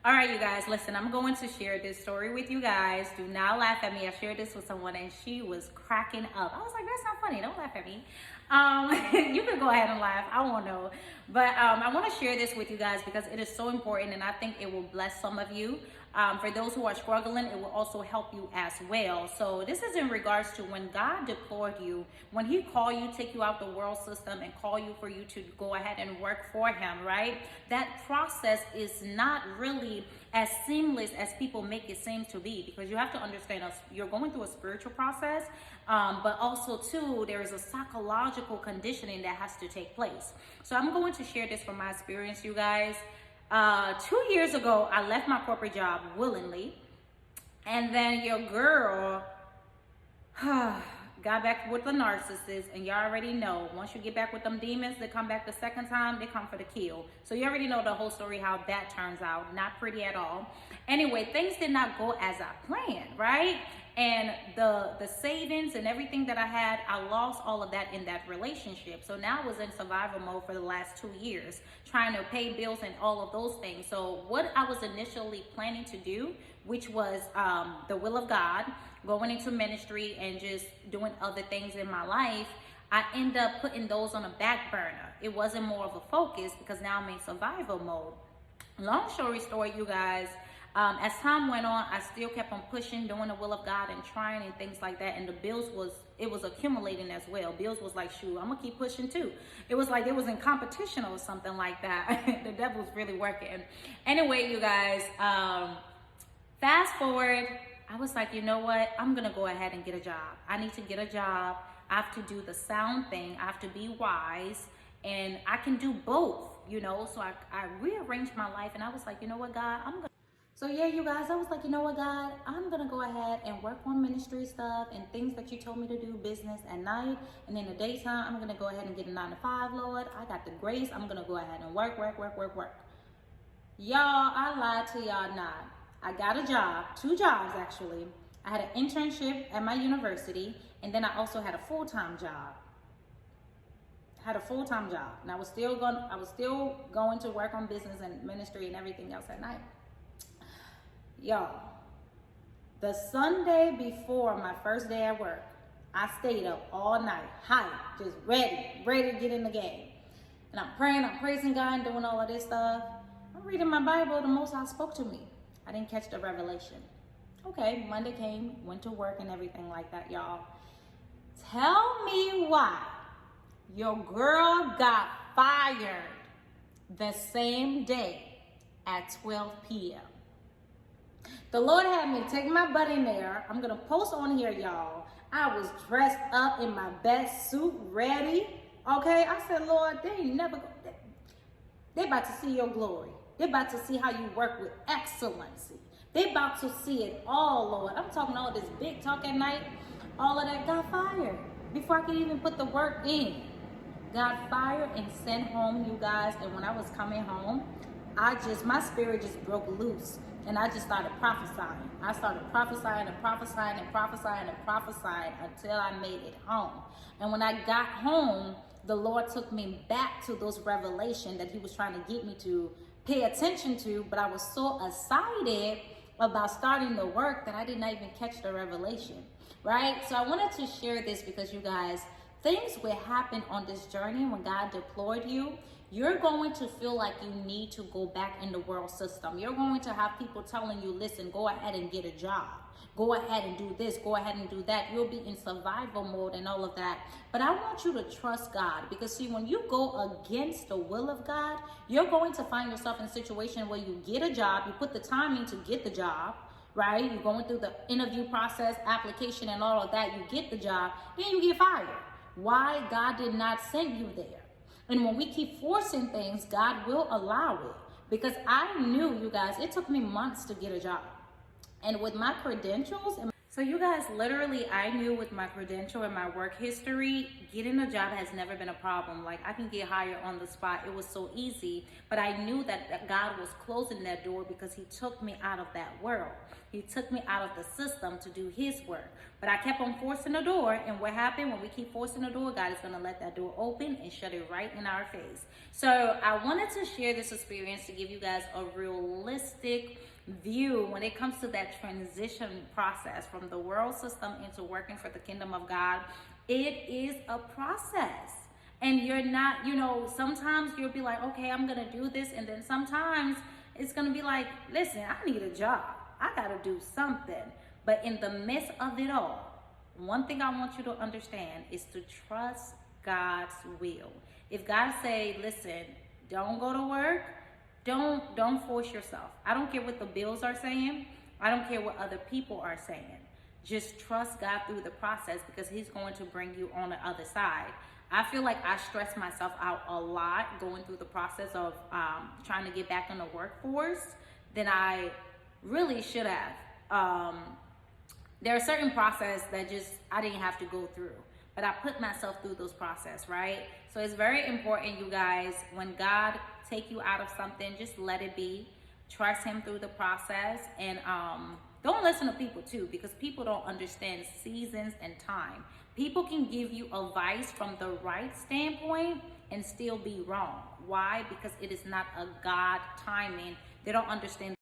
All right, you guys, listen, I'm going to share this story with you guys. Do not laugh at me. I shared this with someone and she was cracking up. I was like, that's not funny. Don't laugh at me. You can go ahead and laugh. I won't know. But I want to share this with you guys because it is so important and I think it will bless some of you. For those who are struggling, it will also help you as well. So this is in regards to when God deployed you, when he called you, take you out the world system and call you for you to go ahead and work for him, right? That process is not really as seamless as people make it seem to be, because you have to understand you're going through a spiritual process, but also too, there is a psychological conditioning that has to take place. So I'm going to share this from my experience, you guys. 2 years ago, I left my corporate job willingly, and then your girl got back with the narcissist, and you already know, once you get back with them demons, they come back the second time, they come for the kill. So you already know the whole story, how that turns out. Not pretty at all. Anyway, things did not go as I planned, right? And the savings and everything that I had, I lost all of that in that relationship. So now I was in survival mode for the last 2 years, trying to pay bills and all of those things. So what I was initially planning to do, which was the will of God, going into ministry and just doing other things in my life, I end up putting those on a back burner. It wasn't more of a focus because now I'm in survival mode. Long story short, you guys, as time went on, I still kept on pushing, doing the will of God and trying and things like that. And the bills it was accumulating as well. Bills was like, shoot, I'm gonna keep pushing too. It was like it was in competition or something like that. The devil's really working. Anyway, you guys, fast forward, I was like, you know what? I'm gonna go ahead and get a job. I need to get a job. I have to do the sound thing. I have to be wise, and I can do both, you know? So I rearranged my life, and I was like, you know what, God, So yeah, you guys, I was like, you know what, God, I'm gonna go ahead and work on ministry stuff and things that you told me to do, business at night, and in the daytime, I'm gonna go ahead and get a 9 to 5, Lord. I got the grace. I'm gonna go ahead and work. Y'all, I lied to y'all not. I got a job, 2 jobs actually. I had an internship at my university, and then I also had a full-time job. And I was still going to work on business and ministry and everything else at night. Y'all, the Sunday before my first day at work, I stayed up all night, hyped, just ready to get in the game. And I'm praying, I'm praising God and doing all of this stuff. I'm reading my Bible, the Most High spoke to me. I didn't catch the revelation. Okay, Monday came, went to work and everything like that, y'all. Tell me why your girl got fired the same day at 12 p.m. The Lord had me take my butt in there. I'm going to post on here, y'all. I was dressed up in my best suit, ready. Okay, I said, Lord, they about to see your glory. They're about to see how you work with excellency. They're about to see it all, Lord. I'm talking all this big talk at night. All of that got fired before I could even put the work in. Got fired and sent home, you guys. And when I was coming home, my spirit just broke loose. And I just started prophesying. I started prophesying until I made it home. And when I got home, the Lord took me back to those revelations that he was trying to get me to pay attention to, but I was so excited about starting the work that I did not even catch the revelation, right? So I wanted to share this because you guys, things will happen on this journey when God deployed you. You're going to feel like you need to go back in the world system. You're going to have people telling you, listen, go ahead and get a job. Go ahead and do this. Go ahead and do that. You'll be in survival mode and all of that. But I want you to trust God, because see, when you go against the will of God, you're going to find yourself in a situation where you get a job, you put the time in to get the job, right? You're going through the interview process, application and all of that. You get the job, then you get fired. Why? God did not send you there. And when we keep forcing things, God will allow it. Because I knew, you guys, it took me months to get a job. And with my credentials, So you guys, literally, I knew with my credential and my work history, getting a job has never been a problem. Like, I can get hired on the spot. It was so easy. But I knew that God was closing that door because he took me out of that world. He took me out of the system to do his work. But I kept on forcing the door. And what happened when we keep forcing the door, God is going to let that door open and shut it right in our face. So I wanted to share this experience to give you guys a realistic view when it comes to that transition process from the world system into working for the kingdom of God. It is a process, and you're not, sometimes you'll be like, okay, I'm gonna do this, and then sometimes it's gonna be like, listen, I need a job, I gotta do something. But in the midst of it all, one thing I want you to understand is to trust God's will. If God say, listen, don't go to work, don't force yourself. I don't care what the bills are saying. I don't care what other people are saying. Just trust God through the process, because he's going to bring you on the other side. I feel like I stressed myself out a lot going through the process of trying to get back in the workforce than I really should have. There are certain processes that just I didn't have to go through, but I put myself through those processes, right? So it's very important, you guys, when God take you out of something, just let it be. Trust him through the process, and don't listen to people too, because people don't understand seasons and time. People can give you advice from the right standpoint and still be wrong. Why? Because it is not a God timing. They don't understand